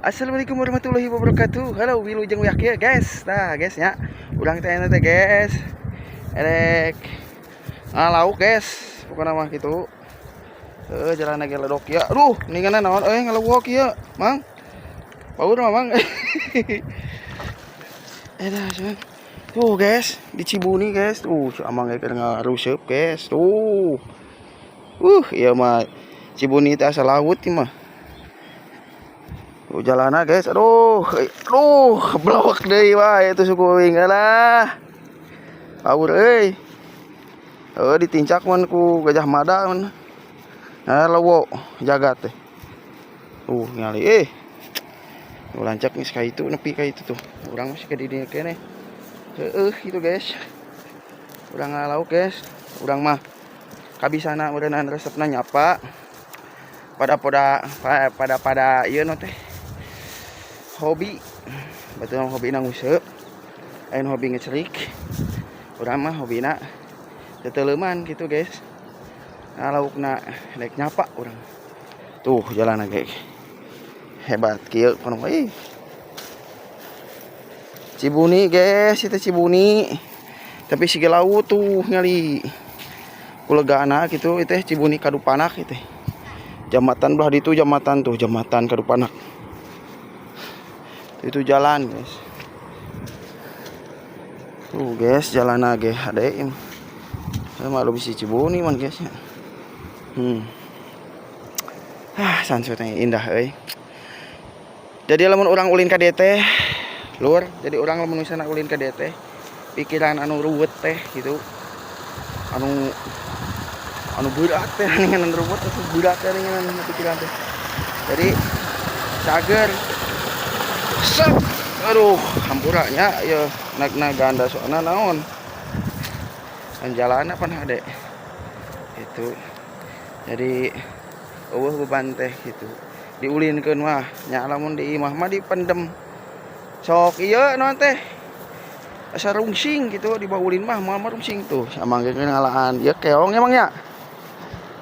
Assalamualaikum warahmatullahi wabarakatuh. Halo wilujeng uyak ya guys. Nah guys ya, ulang teh nanti guys. Erek lauk guys. Pokoknya mah gitu. Jalan lagi ledok ya. Aduh, ningan naon ngelewok ya, Mang. Baur mah Mang. Dah, cuman. Tuh guys, di Cibuni guys. Si Amang kayak ngaruseup guys. Tuh. Iya mah Cibuni teh asal laut ieu mah. Jalana guys, aduh, blawak deui wae itu suku uing alah. Baur euy. Ditincak man ku Gajah Mada man. Lewo jagat teh. Ngali lancak geus ka itu nepi ka itu tuh. Urang masih ke di dieu keneh. Itu guys. Urang ngalauk guys. Urang mah kabisana meureunana resepna nyapa. Pada ieu teh. Hobi betul hobi nguseup lain hobi ngecerik urang mah hobina teteleuman gitu guys. Laukna rek nyapa urang tuh jalan ge hebat kieu kono Cibuni guys, itu Cibuni tapi sige laut tuh ngali kulegana gitu itu Cibuni Kadupanak itu jambatan belah ditu jambatan Kadupanak itu jalan guys. Tuh guys jalan lagi ada sama lo bisa Cibuni man guys ya. Sunsetnya indah jadi lamun orang ulin ka DT lur, jadi orang lamun misalna ulin ka DT pikiran anu ruwet teh gitu anu berat teh ningan ruwet atau berat teh ningan pikiran teh jadi cager aduh hampuranya ya nak ganda soalnya naon jalan apa ade itu jadi beban teh gitu diulinkeun mah nya lamun di imah mah dipendem sok ieu naon teh asa rungsing gitu dibaulin mah moal rungsing tuh sama ngalaan ya keong emang ya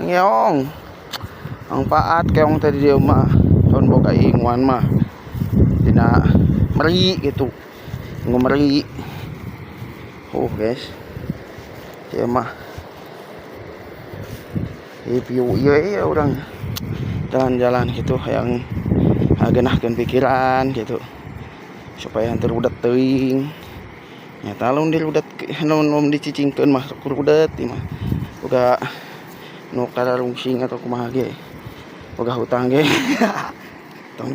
ngeong manfaat keong tadi dia mah son boga inguan mah dina meri gitu ngomeri guys ya mah piu iya orang jalan-jalan gitu yang agenahkeun pikiran gitu supaya henteu rudet teuing nyata lamun dirudet lamun dicicingkeun mah rudet mah boga nu kararungsing atau kumaha ge boga hutang ge tong